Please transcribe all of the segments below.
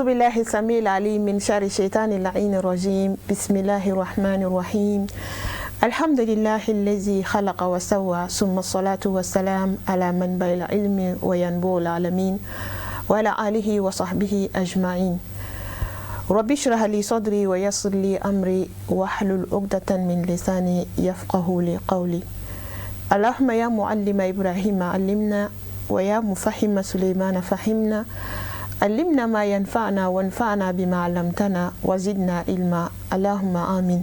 بالله السميع العليم من شر الشيطان اللعين الرجيم. بسم الله الرحمن الرحيم. الحمد لله الذي خلق وسوى، ثم الصلاة والسلام على منبع العلم وينبوع العالمين وعلى آله وصحبه أجمعين. رب اشرح لي صدري ويسر لي أمري واحلل عقدة من لساني يفقه لي قولي. اللهم يا معلم إبراهيم علمنا، ويا مفهم سليمان فهمنا. علمنا ما ينفعنا وانفعنا بما علمتنا وزدنا علما. اللهم آمين.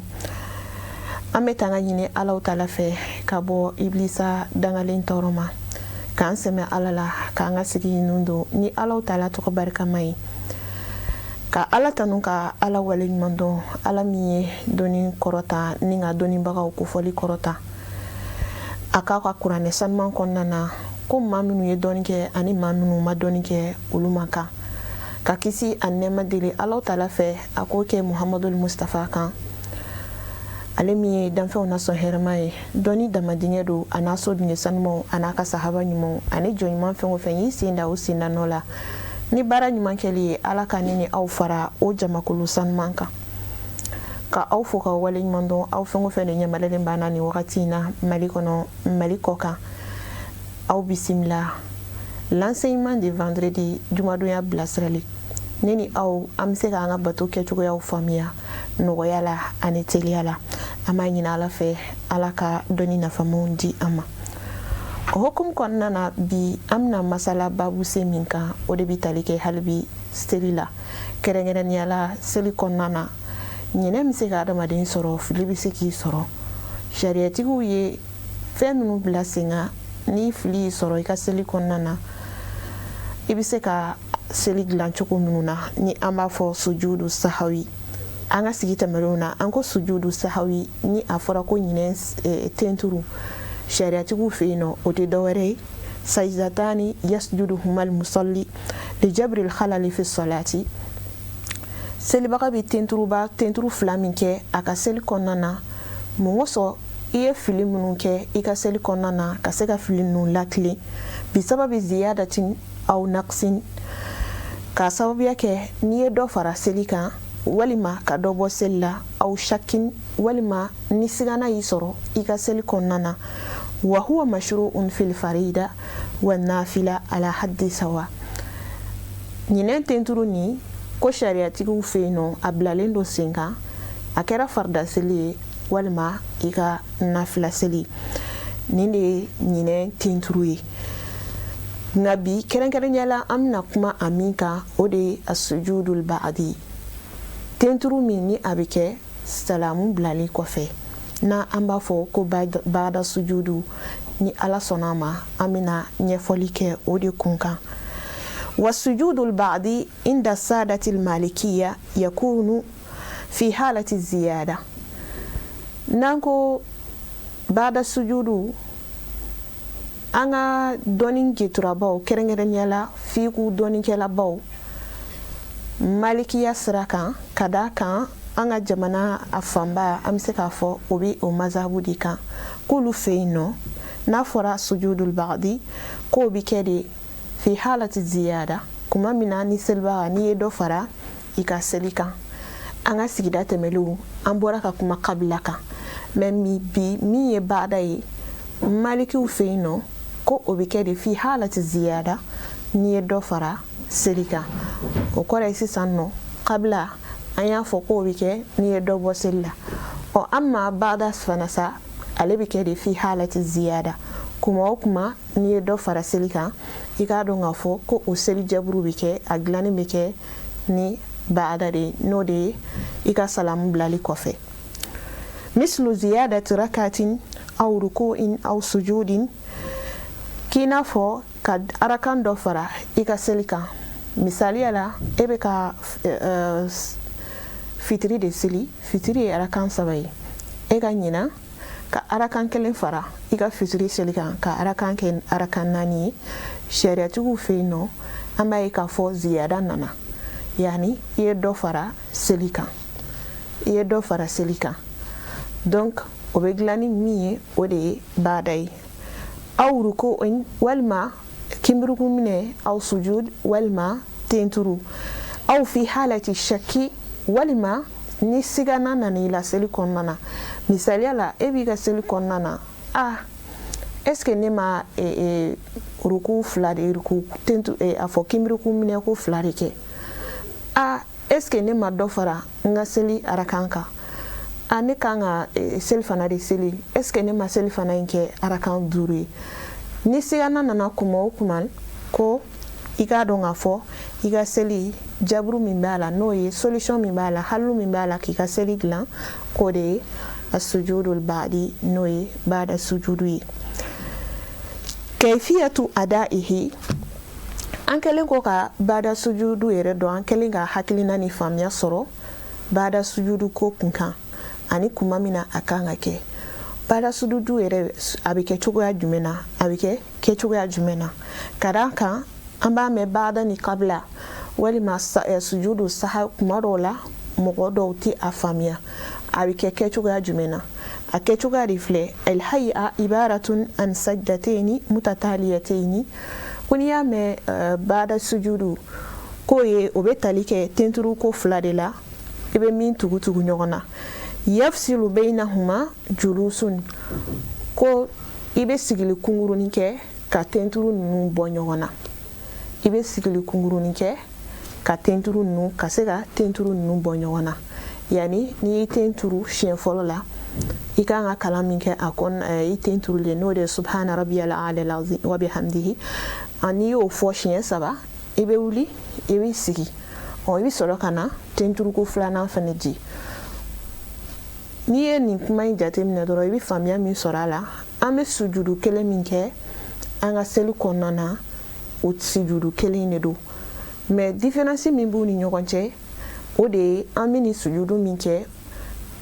Ametanga nyine ala utala fe kabo iblisa dangalin toroma kan seme alala ka ngasigi nundo ni ala utala to barka mai ka ala tanu ka ala walin mando ala miye doni korota ninga doni baga ko foli korota aka ka qur'ane sanman konnana ko maminu ye doni ke ani maminu ma doni ke ulumaka ka kisi annema dili ala utala fe akoke muhammadul mustafa kan alemi danfe ona so hermai doni damadinye do anaso dinye sanmo anaka sahaba nyumo ani jonman fe wo fe yisinda usinda nola ni bara nyuman keli alaka nini au fara o jamakulu sanmanka ka au foka wale nyundo au fe wo fe ne nyamalele bana ni wakati na malikono malikoka au bisimla. L'enseignement de vendredi jumado ya blasrali nini au amseka anga bato kechugo ya ufamia nogoyala aneteliala ama nyina ala fe alaka doni na famundi ama hukum konna na bi amna masala babu seminka ode bitalike halbi stelila kerengeren yala seli konna na nyine mseka adama den soro filibi seki soro shariatigu ye feminu blasinga ni fili soro ika seli konna na ibiseka seli glanchoko minuna ni amba fo sujudu sahawi anga sigita merona anko sujudu sahawi ni afora ko nyine tenturu shariatigu feino ode dawre sajdatani yasjuduhuma almusalli li jabri alkhalal fi salati seli baka bi tenturu flaminke aka seli konnana mongoso iye filimunu ke ika seli konnana ka seka filinu latli bi sababi ziyadatin au naqsin ka sababu yake niye do fara selika walima ka do bo sella au shakin walima ni sigana yisoro ika seli konnana wa huwa mashru'un fil farida wa nafila ala haddi sawa. Nyine tenturu ni ko shariatigu feino ablalendo singa akera farda seli walima ika nafila seli ninde nyine tenturu yi nabi keren yala amna kuma aminka ode asujudul ba'di tenturu mini abike salamu blali kofe na amba fo ko ba'da sujudu ni ala sonama amina nyefolike ode kunka wasujudul ba'di inda sadatil malikiyya yakunu fi halati ziyada nanko ba'da sujudu anga donin gitura baw kerengeren yala fiku donin kela baw malikiya siraka kada kan anga jamana afamba amse ka fo obi o mazhabu dika kulu feino na fora sujudul ba'di ko bi kede fi halati ziyada kuma mina ni selba ni do fara ika selika anga sigida temelu ambora ka kuma kabilaka memmi bi mi e ba'da yi maliki feino ko obikede fi halati ziyada ni do fara selika o kore sisanno qabla anya fo ko obike ni do bo sella o amma ba'da fanasa alebikede fi halati ziyada kuma ni do fara selika igado ngafo ko o seli jabru bike aglani bike ni ba'da de no de ika salam blali kofe mislu ziyadati rakatin aw ruku'in aw sujudin kina fo kad arakan do fara ika selika misali ala ebe ka fitri de seli fitri arakan sabai ega nyina ka arakan kelen fara ika fitri selika ka arakan ken arakan nani shariatu feino amba ika fo ziyada nana yani ye do fara selika donc obeglani miye ode badai aw ruku'in walma kimruku mine aw sujud walma tenturu aw fi halati shakki walima ni sigana nani la seli konnana misaliya la e b'i ka seli konnana est ce que ne ma ruku fila de ruku tentu a fɔ kimiriku minɛ ko fila de kɛ est ce que ne ma dɔ fara n ka seli arakan kan ne kan ka seli fana de seli est ce que ne ma seli fana in kɛ arakan 5 ye ni sigana nana kuma o kuma ko i k'a dɔn k'a fɔ i ka seli jaburu min b'a la n'o ye solution min b'a la halu min b'a la k'i ka seli dilan k'o de ye asujudul ba'di n'o ye ba'da sujudu ye kayfiyatu adaihi an kɛlen ko ka ba'da sujudu yɛrɛ dɔn an kɛlen ka hakilina ni faamuya sɔrɔ ba'da sujudu ko kunkan ani kuma min na a kan ka kɛ ba'da sujudu yɛrɛ a bɛ kɛ cogoya jumɛn na a bɛ kɛ kɛcogoya jumɛn na ka d'a kan an b'a mɛn ba'da ni kabla walima sujudu saha kuma dɔw la mɔgɔ dɔw tɛ a faamuya a bɛ kɛ kɛcogoya jumɛn na a kɛcogoya de filɛ alhay'a ibaratun an sajdatayni mutataliyatayni ko n'i y'a mɛn ba'da sujudu k'o ye o bɛ tali kɛ tenturu ko 2 de la i bɛ min tugu ɲɔgɔn na yafsilu baynahuma julusun ko i bɛ sigili kungurunin kɛ ka tenturu ninnu bɔ ɲɔgɔn na i bɛ sigili kungurunin kɛ ka tenturu ninnu ka se ka tenturu ninnu bɔ ɲɔgɔn na yani n'i ye tenturu siɲɛ fɔlɔ la i kan ka kalan min kɛ a kɔnɔ i tenturulen n'o de ye subhana rabbiyal a'la wa bihamdihi n'i y'o fɔ siɲɛ 3 i bɛ wuli i b'i sigi i bɛ sɔrɔ ka na tenturuko 2nan fana di n'i ye nin kuma in jateminɛ dɔrɔn i bɛ faamuya min sɔrɔ a la an bɛ sujudu kelen min kɛ an ka seli kɔnɔna na o sujudu kelen de don mais différence min b'u ni ɲɔgɔn cɛ o de ye an bɛ nin sujudu min kɛ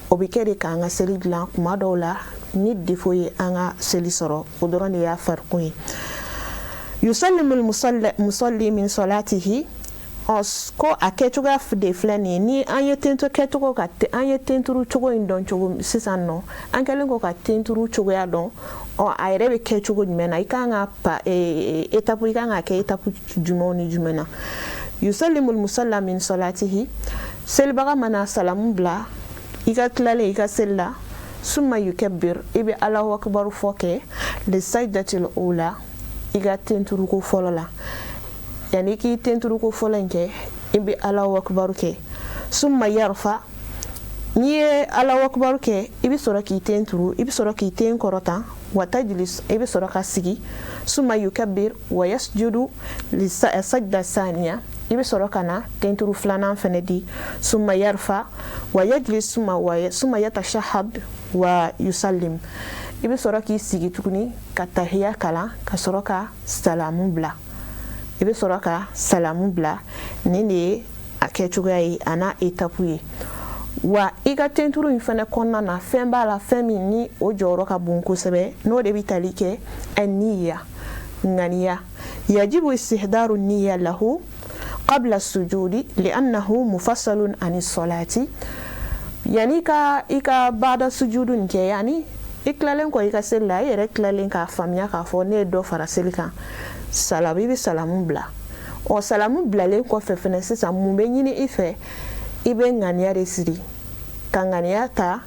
o bɛ kɛ de k'an ka seli dilan kuma dɔw la ni défaut ye an ka seli sɔrɔ o dɔrɔn de y'a farikun ye yusallimul musalli min salatihi ko a kɛcogoya de filɛ nin ye ni an ye tenturu kɛcogo an ye tenturu cogo in dɔn cogo sisan nɔ an kɛlen ko ka tenturu cogoya dɔn a yɛrɛ bɛ kɛ cogo jumɛn na i kan ka étape i kan ka kɛ étape jumɛnw ni jumɛn na yusallimul musalla min salatihi selibaga mana salamu bila i ka tilalen i ka seli la summa yukabbir i bɛ Allahu akbar fɔ kɛ li sajdatil ula i ka tenturuko fɔlɔ la yani k'i tenturuko fɔlɔ in kɛ i bɛ Allahu akbar kɛ summa yarfa n'i ye Allahu akbar kɛ i bɛ sɔrɔ k'i tenturu i bɛ sɔrɔ k'i ten kɔrɔta wa tajlis i bɛ sɔrɔ ka sigi summa yukabbir wa yasjudu li sajda saniya i bɛ sɔrɔ ka na tenturu 2nan fana di summa yarfa wa yajlis summa yatashahhad wa yusallim i bɛ sɔrɔ k'i sigi tuguni ka tahiya kalan ka sɔrɔ ka salamu bila i bɛ sɔrɔ ka salamu bila nin de ye a kɛcogoya ye a n'a étape ye wa i ka tenturu in fana kɔnɔna na fɛn b'a la fɛn min ni o jɔyɔrɔ ka bon kosɛbɛ n'o de bɛ tali kɛ an-niyya ŋaniya yajibu istihdaru niyya lahu qabla sujudi li'annahu mufassalun ani salati yani i ka ba'da sujudu nin kɛ yani i tilalen kɔ i ka seli la i yɛrɛ tilalen k'a faamuya k'a fɔ ne ye dɔ fara seli kan salamu i bɛ salamu bila salamu bilalen kɔfɛ fɛnɛ sisan mun bɛ ɲini i fɛ i bɛ ŋaniya de siri ka ŋaniya ta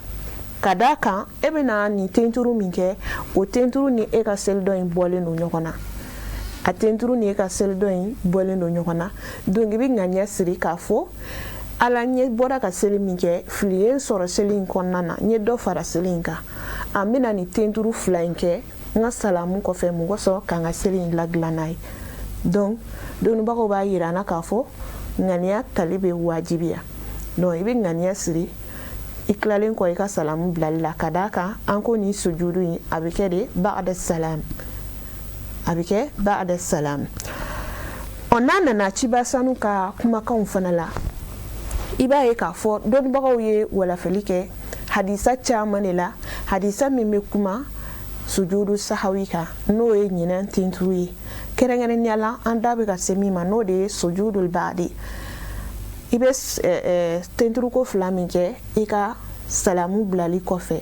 ka d'a kan e bɛna nin tenturu min kɛ o tenturu ni e ka seli dɔ in bɔlen don ɲɔgɔn na a tenturu ni e ka seli dɔ in bɔlen don ɲɔgɔn na donc i bɛ ŋaniya siri k'a fɔ ala n ye bɔra ka seli min kɛ fili ye n sɔrɔ seli in kɔnɔna na n ye dɔ fara seli in kan an bɛna nin tenturu 2 in kɛ n ka salamu kɔfɛ mɔgɔ sɔrɔ ka n ka seli in ladilan n'a ye donc dɔnnibagaw b'a yira an na k'a fɔ ŋaniya tali bɛ wajibiya donc i bɛ ŋaniya siri i tilalen kɔ i ka salamu bilali la ka d'a kan an ko nin sujudu in a bɛ kɛ de ba'da salam a bɛ kɛ ba'da salam n'a nana ciba sanu ka kumakanw fana la i b'a ye k'a fɔ dɔnnibagaw ye walafali kɛ hadisa caman de la hadisa min bɛ kuma sujudu sahawi kan n'o ye ɲinɛn tenturu ye kɛrɛnkɛrɛnnenya la an da bɛ ka se min ma n'o de ye sujudul ba'di i bɛ tenturuko 2 min kɛ i ka salamu bilali kɔfɛ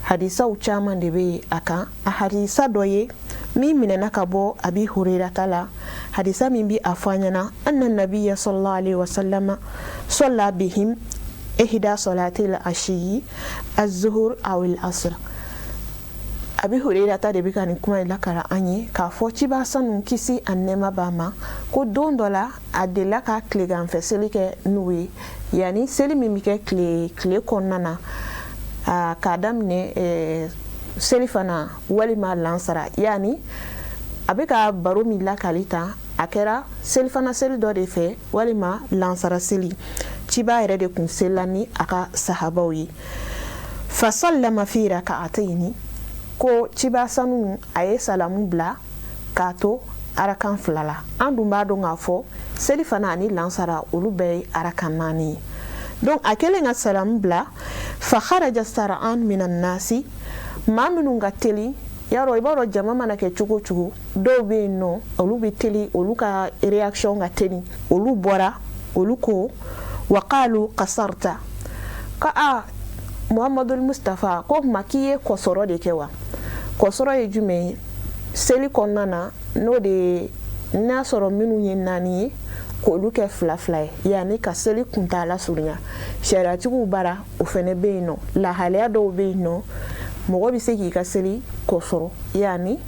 hadisaw caman de bɛ a kan a hadisa dɔ ye min minɛna ka bɔ Abi Hurairata la hadisa min bi a fɔ an ɲɛna anna nabiyya sallallahu alaihi wasallam salla bihim ihda salatil ashiyi az-zuhur aw al-asr. Abi Hurairata de bi ka nin kuma la kara an ye k'a fɔ ciba sanu kisi a nɛma b'a ma ko don dɔ la a delila ka tileganfɛ seli kɛ n'u ye yani seli min bi kɛ tile kɔnɔna na k'a daminɛ seli fana walima lansara yani a bɛ ka baro min lakali ta a kɛra seli fana seli dɔ de fɛ walima lansara seli ciba yɛrɛ de kun selila ni a ka sahabaw ye fa sallama fi raka'atayni ko ciba sanu a ye salamu bila k'a to arakan 2 la an dun b'a dɔn k'a fɔ seli fana ani lansara olu bɛɛ ye arakan 4 ye donc a kɛlen ka salamu bila fa kharaja sar'an minan nasi maa minnu ka teli yarɔ i b'a dɔn jama mana kɛ cogo cogo dɔw bɛ yen nɔ olu bɛ teli olu ka réaction ka teli olu bɔra olu ko wa qalu qasarta ka Muhammadul Mustafa ko ma k'i ye kɔsɔrɔ de kɛ wa kɔsɔrɔ ye jumɛn ye seli kɔnɔna na n'o de n'a sɔrɔ minnu ye 4 ye k'olu kɛ 2 ye yani ka seli kuntala surunya sariatigiw bara o fɛnɛ bɛ yen nɔ lahalaya dɔw bɛ yen nɔ mɔgɔ bɛ se k'i ka seli kɔsɔrɔ yani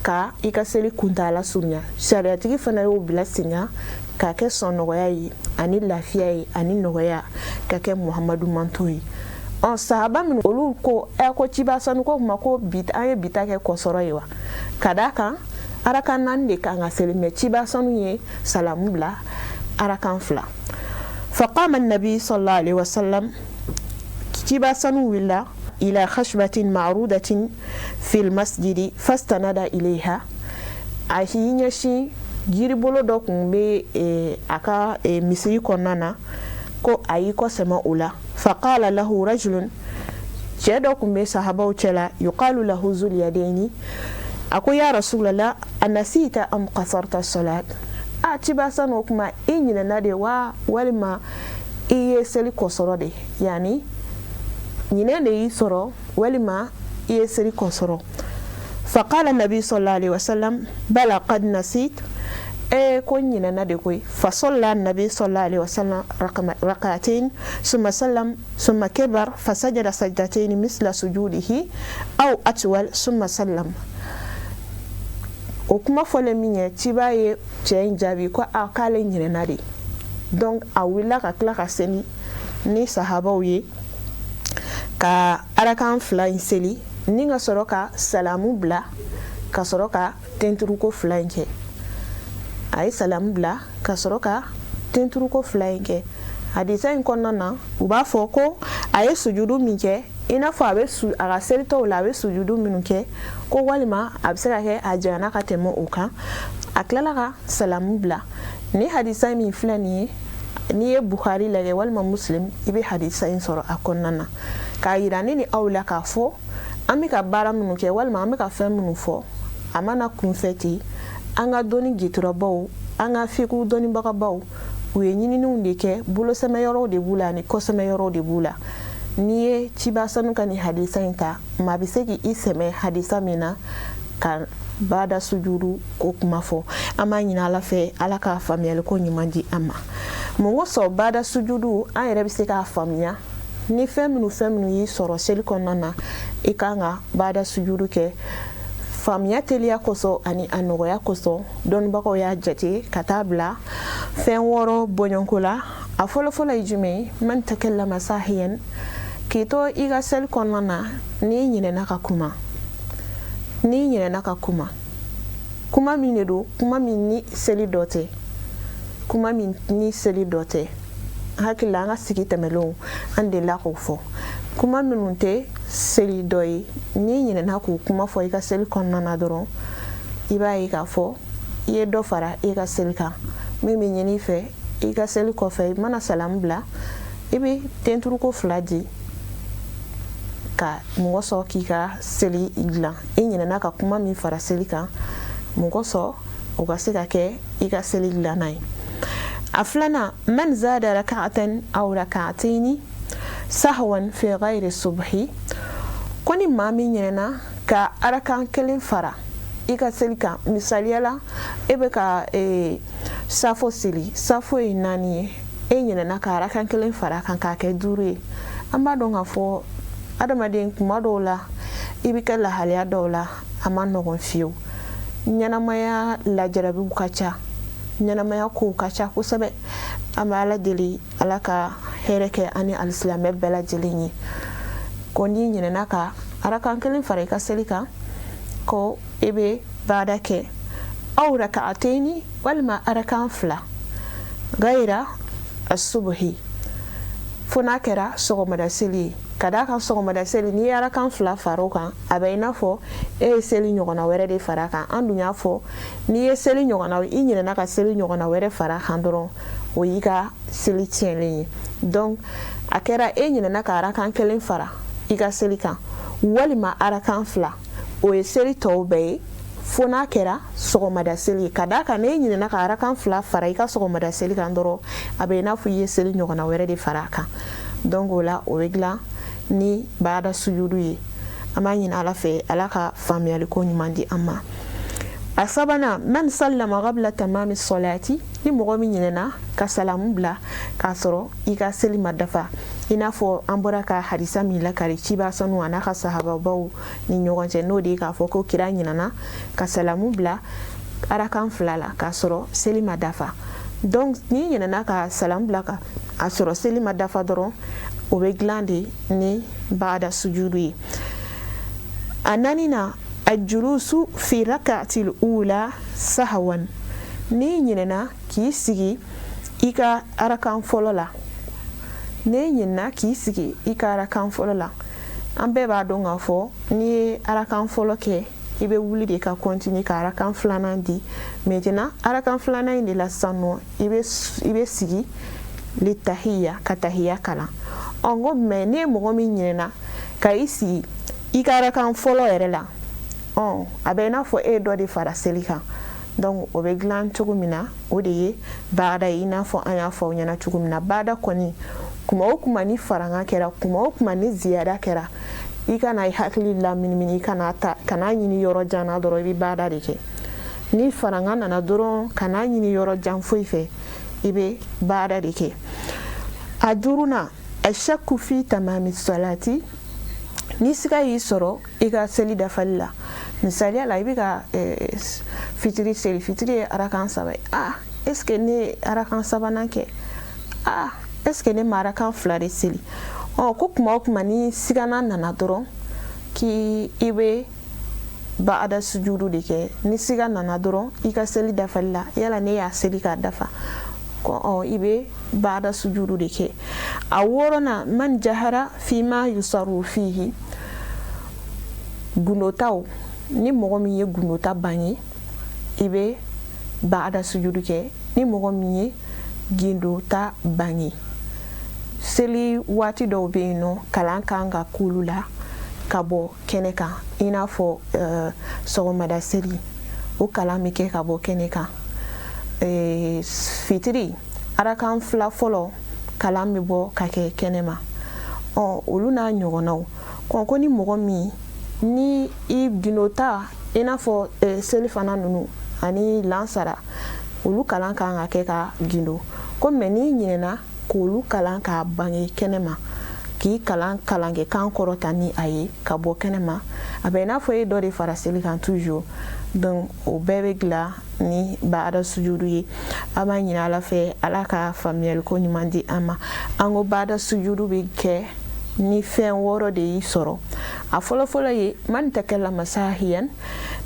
ka i ka seli kuntala surunya sariatigi fana y'o bila sen ka kɛ sɔnnɔgɔya ye ani lafiya ye ani nɔgɔya ka kɛ Muhammadu manto ye sahaba min olu ko ko ciba sanu ko ma ko an ye bita kɛ kɔsɔrɔ ye wa ka d'a kan arakan 4 de kan ka seli mais ciba sanu ye salamu bila arakan 2 faqama an-nabi sallallahu alaihi wasallam ciba sanu willa ila khashbatin ma'rudatin fil masjidi fastanada ilayha a ɲɛsin jiribolo dɔ kun bɛ a ka misiri kɔnɔna na ko a y'i kɔsɛmɛ o la faqala lahu rajulun cɛ dɔ kun bɛ sahabaw cɛla yuqalu lahu zul yadaini a ko ya rasulallah anasita am qasarta salat ciba sanu kuma i ɲinɛna de wa walima i ye seli kɔsɔrɔ de yani ɲinɛ de y'i sɔrɔ walima i ye seli kɔsɔrɔ faqala nabi sallallahu alaihi wasallam bala qad nasit ko ɲinɛna de koyi fasalla nabi sallallahu alaihi wasallam rak'atayn summa sallam summa kabar fasajada sajdatayn misla sujudihi aw atwal summa sallam o kuma fɔlen min ye ciba ye cɛ in jaabi ko k'ale ɲinɛna de donc a wulila ka tila ka seli ni sahabaw ye ka arakan 2 in seli ni ka sɔrɔ ka salamu bila ka sɔrɔ ka tenturuko 2 in kɛ a ye salamu bila ka sɔrɔ ka tenturuko 2 in kɛ hadisa in kɔnɔna na u b'a fɔ ko a ye sujudu min kɛ i n'a fɔ a ka selitɔw la a bɛ sujudu minnu kɛ ko walima a bɛ se ka kɛ a janyana ka tɛmɛ o kan a tilala ka salamu bila ni hadisa min filɛ nin ye n'i ye Bukhari lajɛ walima Muslim i bɛ hadisa in sɔrɔ a kɔnɔna na k'a yira ne ni aw la k'a fɔ an bɛ ka baara minnu kɛ walima an bɛ ka fɛn minnu fɔ a mana kunfɛ ten an ka dɔnni giturabaw an ka fiqhu dɔnnibagabaw u ye ɲinininw de kɛ bolosɛmɛyɔrɔw de b'u la ani kɔsɛmɛyɔrɔw de b'u la n'i ye ciba sanu ka nin hadisa in ta maa bɛ se k'i sɛmɛ hadisa min na ka bada sujudu ko kuma fɔ an b'a ɲini Ala fɛ Ala ka faamuyali ko ɲuman di an ma mun ko sɔn bada sujudu an yɛrɛ bɛ se k'a faamuya ni fɛn minnu y'i sɔrɔ seli kɔnɔna na i kan ka bada sujudu kɛ faamuya teliya kosɔn ani a nɔgɔya kosɔn dɔnnibagaw y'a jate ka taa bila fɛn 6 bɔɲɔnko la a fɔlɔfɔlɔ ye jumɛn ye man takallama sahiyan k'i to i ka seli kɔnɔna na n'i ɲinɛna ka kuma min de don kuma min ni seli dɔ tɛ hakili la an ka sigi tɛmɛlenw an delila k'o fɔ kuma minnu tɛ seli dɔ ye n'i ɲinɛna k'o kuma fɔ i ka seli kɔnɔna na dɔrɔn i b'a ye k'a fɔ i ye dɔ fara i ka seli kan min bɛ ɲini i fɛ i ka seli kɔfɛ i mana salamu bila i bɛ tenturuko 2 di ka mɔgɔ sɔn k'i ka seli dilan i ɲinɛna ka kuma min fara seli kan mɔgɔ sɔn o ka se ka kɛ i ka seli dilanna ye a filanan man zada rak'atan aw rak'atayn sahwan fi ghayri subhi ko ni maa min ɲinɛna ka arakan 1 fara i ka seli kan misaliya la e bɛ ka safo seli safo ye 4 ye e ɲinɛna ka arakan 1 fara kan k'a kɛ 5 ye an b'a dɔn k'a fɔ adamaden kuma dɔw la i bɛ kɛ lahaliya dɔw la a ma nɔgɔn fiyewu ɲɛnamaya lajarabiw ka ca ɲɛnamaya kow ka ca kosɛbɛ an bɛ ala deli ala ka hɛrɛ kɛ ani alisilamɛ bɛɛ lajɛlen ye ko n'i ɲinɛna ka arakan 1 fara i ka seli kan ko e bɛ baada kɛ aw raka'atayni walima arakan 2 gayra as-subhi fo n'a kɛra sɔgɔmada seli ye ka d'a kan sɔgɔmada seli n'i ye arakan 2 fara o kan a bɛ i n'a fɔ e ye seli ɲɔgɔnna wɛrɛ de fara a kan an dun y'a fɔ n'i ye seli ɲɔgɔnna i ɲinɛna ka seli ɲɔgɔnna wɛrɛ fara a kan dɔrɔn o y'i ka seli tiɲɛlen ye donc a kɛra e ɲinɛna ka arakan 1 fara i ka seli kan walima arakan 2 o ye seli tɔw bɛɛ ye fo n'a kɛra sɔgɔmada seli ye ka d'a kan n'e ɲinɛna ka arakan 2 fara i ka sɔgɔmada seli kan dɔrɔn a bɛ i n'a fɔ i ye seli ɲɔgɔnna wɛrɛ de fara a kan donc o la o bɛ dilan ni baada sujudu ye an b'a ɲini ala fɛ ala ka faamuyaliko ɲuman di an ma a sabanan man sallama qabla tamami salati ni mɔgɔ min ɲinɛna ka salamu bila k'a sɔrɔ i ka seli ma dafa i n'a fɔ an bɔra ka hadisa min lakari ciba sanu a n'a ka sahababaw ni ɲɔgɔn cɛ n'o de ye k'a fɔ ko kira ɲinɛna ka salamu bila arakan 2 la k'a sɔrɔ seli ma dafa donc n'i ɲinɛna ka salamu bila ka a sɔrɔ seli ma dafa dɔrɔn o bɛ dilan de ni baada sujudu ye a 4nan ajulusu fi raka'atil ula sahwan n'i ɲinɛna k'i sigi i ka arakan fɔlɔ la n'i ɲinɛna k'i sigi i ka arakan fɔlɔ la an bɛɛ b'a dɔn k'a fɔ n'i ye arakan fɔlɔ kɛ i bɛ wuli de ka continue ka arakan 2nan di maintenant arakan 2nan in de la sisan nɔ i bɛ sigi li tahiya ka tahiya kalan ngo mais ne mɔgɔ min ɲinɛna ka i sigi i ka arakan fɔlɔ yɛrɛ la a bɛ i n'a fɔ e dɔ de fara seli kan donc o bɛ dilan cogo min na o de ye baada ye i n'a fɔ an y'a fɔ aw ɲɛna cogo min na baada kɔni kuma o kuma ni faranga kɛra kuma o kuma ni ziyada kɛra i kana i hakili laminimini i kana ɲini yɔrɔ jan na dɔrɔn i bɛ baada de kɛ ni faranga nana dɔrɔn kana ɲini yɔrɔ jan foyi fɛ i bɛ baada de kɛ a 5nan ashakku fi tamami salati ni siga y'i sɔrɔ i ka seli dafali la misaliya la i bɛ ka fitiri seli fitiri ye arakan 3 est ce que ne ye arakan 3nan kɛ est ce que ne ma arakan 2 de seli ko kuma o kuma ni siganan nana dɔrɔn k'i bɛ baada sujudu de kɛ ni siga nana dɔrɔn i ka seli dafali la yala ne y'a seli k'a dafa i bɛ baada sujudu de kɛ a 6nan man jahara fima yusaru fihi gunotaw ni mɔgɔ min ye gunota bange i bɛ baada sujudu kɛ ni mɔgɔ min ye gindota bange seli waati dɔw bɛ yen nɔ kalan kan ka k'olu la ka bɔ kɛnɛ kan i n'a fɔ sɔgɔmada seli o kalan bɛ kɛ ka bɔ kɛnɛ kan fitiri arakan 2 fɔlɔ kalan bɛ bɔ ka kɛ kɛnɛma olu n'a ɲɔgɔnnaw ko ni mɔgɔ min ni i ginota i n'a fɔ seli fana ninnu ani lansara olu kalan kan ka kɛ ka gindo ko mais n'i ɲinɛna k'olu kalan k'a bange kɛnɛma k'i kalan kɛ kan kɔrɔta ni a ye ka bɔ kɛnɛma a bɛ i n'a fɔ e dɔ de fara seli kan toujours donc o bɛɛ bɛ dilan ni baada sujudu ye an b'a ɲini ala fɛ ala ka faamuyaliko ɲuman di an ma an ko baada sujudu bɛ kɛ ni fɛn 6 de y'i sɔrɔ a fɔlɔfɔlɔ ye man takallama sahiyan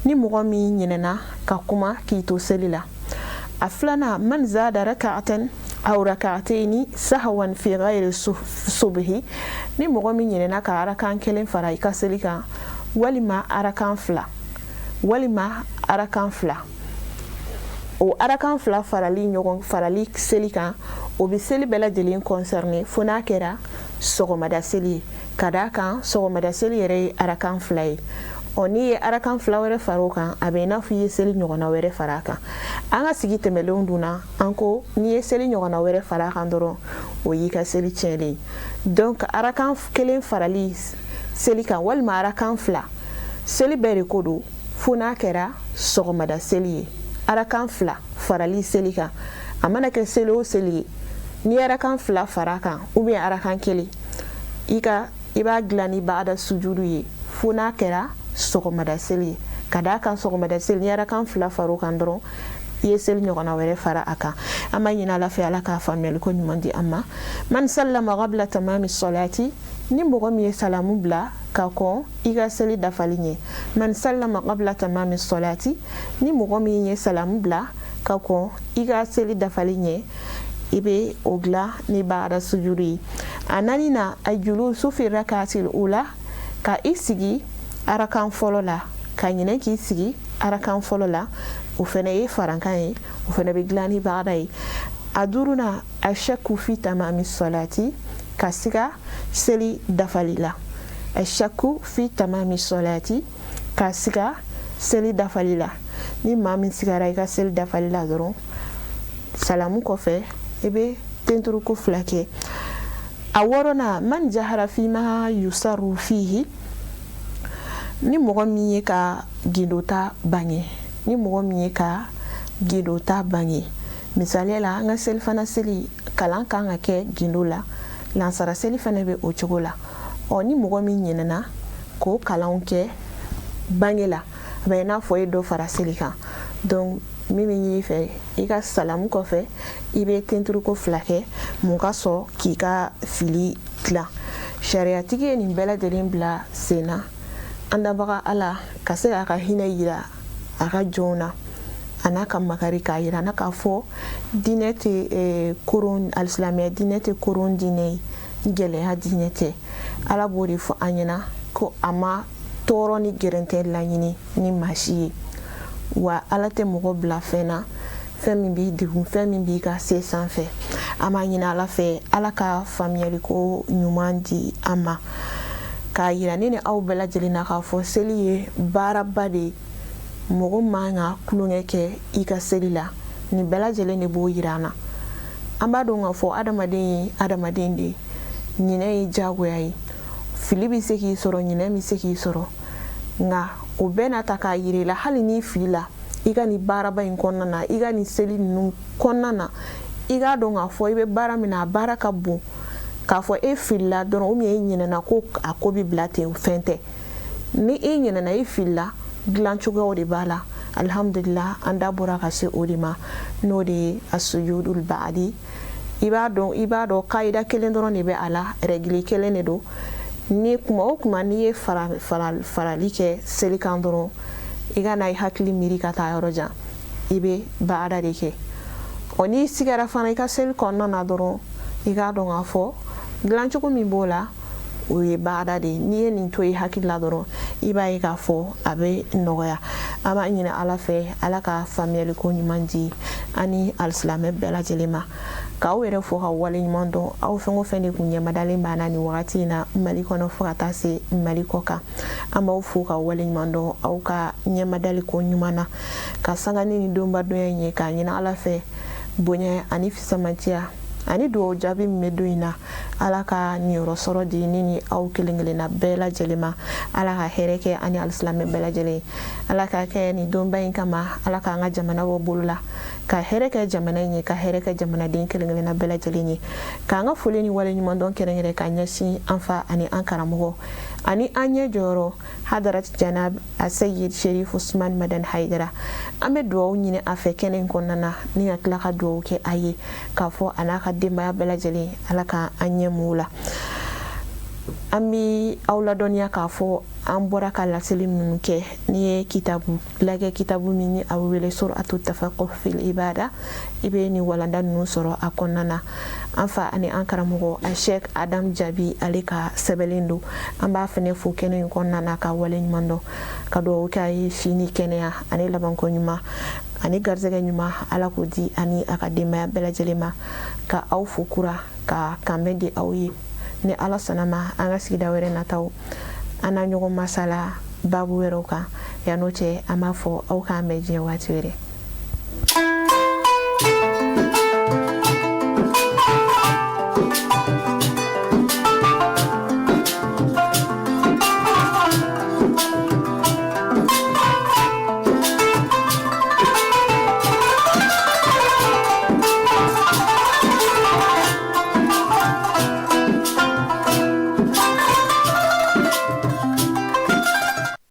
ni mɔgɔ min ɲinɛna ka kuma k'i to seli la a 2nan man zada raka'atan aw raka'atayni sahwan fi ghayri subhi ni mɔgɔ min ɲinɛna ka arakan 1 fara i ka seli kan walima arakan 2 o arakan 2 farali seli kan o bɛ seli bɛɛ lajɛlen concerné fo n'a kɛra sɔgɔmada seli ye ka d'a kan sɔgɔmada seli yɛrɛ ye arakan 2 ye n'i ye arakan 2 wɛrɛ fara o kan a bɛ i n'a fɔ i ye seli ɲɔgɔnna wɛrɛ fara a kan an ka sigi tɛmɛlenw dunna an ko n'i ye seli ɲɔgɔnna wɛrɛ fara a kan dɔrɔn o y'i ka seli tiɲɛlen donc arakan 1 farali seli kan walima arakan 2 seli bɛɛ de ko don fo n'a kɛra sɔgɔmada seli ye arakan 2 farali seli kan a mana kɛ seli o seli ye ni arakan 2 fara kan ou bien arakan 1 i b'a dilan ni ba'da sujudu ye fo n'a kɛra sɔgɔmada seli ye ka d'a kan sɔgɔmada seli ni arakan 2 far'o kan dɔrɔn i ye seli ɲɔgɔnna wɛrɛ fara a kan an b'a ɲini Ala fɛ Ala k'a faamuyali ko ɲuman di an ma man sallama qabla tamami salati ni mɔgɔ min ye salamu bila ka kɔn i ka seli dafali ɲɛ man sallama qabla tamami salati ni mɔgɔ min ye salamu bila ka kɔn i ka seli dafali ɲɛ i bɛ o dilan ni ba'da sujudu ye a nanina al-julusu fi rakatil ula ka i sigi arakan fɔlɔ la ka ɲinɛ k'i sigi arakan fɔlɔ la o fana ye farankan ye o fana bɛ dilan ni ba'da ye a duruna ashakku fi tamami salati ka siga seli dafali la ashakku fi tamami salati ka siga seli dafali la ni maa min sigara i ka seli dafali la dɔrɔn salamu kɔfɛ i bɛ tenturuko 2 kɛ a 6nan man jahara fima yusaru fihi ni mɔgɔ min ye ka gindota bange ni mɔgɔ min ye ka gindota bange misaliya la an ka selifana seli kalan kan ka kɛ gindo la lansara seli fana bɛ o cogo la ni mɔgɔ min ɲinɛna k'o kalanw kɛ bange la a bɛ i n'a fɔ i dɔ fara seli kan donc min bɛ ɲini i fɛ i ka salamu kɔfɛ i bɛ tenturuko 2 kɛ mun ka sɔn k'i ka fili dilan sariyatigi ye nin bɛɛ lajɛlen bila sen na an dabaga Ala ka se k'a ka hinɛ yira a ka jɔnw na a n'a ka makari k'a yira na k'a fɔ diinɛ tɛ koron alisilamɛya diinɛ tɛ koron diinɛ ye gɛlɛya diinɛ tɛ Ala b'o de fɔ an ɲɛna ko a ma tɔɔrɔ ni gɛrɛntɛ laɲini ni maa si ye wa Ala tɛ mɔgɔ bila fɛn na fɛn min b'i degun fɛn min b'i ka se sanfɛ an b'a ɲini Ala fɛ Ala ka faamuyaliko ɲuman di an ma k'a yira ne ni aw bɛɛ lajɛlen na k'a fɔ seli ye baaraba de ye mɔgɔ man ka kulonkɛ kɛ i ka seli la nin bɛɛ lajɛlen de b'o yira an na an b'a dɔn k'a fɔ adamaden ye adamaden de ye ɲinɛ ye diyagoya ye fili bɛ se k'i sɔrɔ ɲinɛ bɛ se k'i sɔrɔ nka o bɛɛ n'a ta k'a yira i la hali n'i filila i ka nin baaraba in kɔnɔna na i ka nin seli ninnu kɔnɔna na i k'a dɔn k'a fɔ i bɛ baara min na a baara ka bon k'a fɔ e filila dɔrɔn ou bien e ɲinɛna ko a ko bɛ bila ten fɛn tɛ ni e ɲinɛna e filila dilan cogoyaw de b'a la alhamdulillah an da bɔra ka se o de ma n'o de ye asujudul ba'di i b'a dɔn kayida kelen dɔrɔn de bɛ a la règle kelen de don ni kuma o kuma n'i ye farali kɛ seli kan dɔrɔn i ka na i hakili miiri ka taa yɔrɔ jan i bɛ ba'da de kɛ n'i sigara fana i ka seli kɔnɔna na dɔrɔn i k'a dɔn k'a fɔ dilan cogo min b'o la o ye ba'da de ye n'i ye nin to i hakili la dɔrɔn i b'a ye k'a fɔ a bɛ nɔgɔya an b'a ɲini Ala fɛ Ala ka faamuyaliko ɲuman di ani alisilamɛ bɛɛ lajɛlen ma k'aw yɛrɛ fɔ ka wale ɲuman dɔn aw fɛn o fɛn de kun ɲɛmadalen b'an na nin wagati in na Mali kɔnɔ fo ka taa se Mali kɔ kan an b'aw fo ka wale ɲuman dɔn aw ka ɲɛmadaliko ɲuman na ka sanga ni nin donbadonya in ye k'a ɲini Ala fɛ bonya ani fisamatiya ani duwawu jaabi min bɛ don in na Ala ka niyɔrɔ sɔrɔ di ne ni aw kelen kelenna bɛɛ lajɛlen ma Ala ka hɛrɛ kɛ ani alisilamɛ bɛɛ lajɛlen Ala ka kɛ nin donba in kama Ala k'an ka jamana bɔ bolo la ka hɛrɛ kɛ jamana in ye ka hɛrɛ kɛ jamanaden kelen kelenna bɛɛ lajɛlen ye k'an ka foli ni wale ɲuman dɔn kɛrɛnkɛrɛn ka ɲɛsin an fa ani an karamɔgɔ ani an ɲɛ jɔyɔrɔ Hadarat Janab Asayid Sherif Usman Madan Haidara an bɛ duwawu ɲini a fɛ kɛnɛ in kɔnɔna na ni ka tila ka duwawu kɛ a ye k'a fɔ a n'a ka denbaya bɛɛ lajɛlen Ala ka an ɲɛ m'u la an bɛ aw ladɔnniya k'a fɔ an bɔra ka laseli minnu kɛ n'i ye kitabu lajɛ kitabu min ni a bɛ wele suratu tafaqquh fil ibada i bɛ nin walanda ninnu sɔrɔ a kɔnɔna na an fa ani an karamɔgɔ a Sheikh Adam Jabi ale ka sɛbɛnlen don an b'a fɛnɛ fo kɛnɛ in kɔnɔna na ka wale ɲuman dɔn ka duwawu kɛ a ye si ni kɛnɛya ani labanko ɲuman ani garisɛgɛ ɲuman Ala k'o di ani a ka denbaya bɛɛ lajɛlen ma ka aw fo kura ka kanbɛn di aw ye ni Ala sɔnna ma an ka sigida wɛrɛ nataw an na ɲɔgɔn masala babu wɛrɛw kan yan'o cɛ an b'a fɔ aw k'an bɛn diɲɛ waati wɛrɛ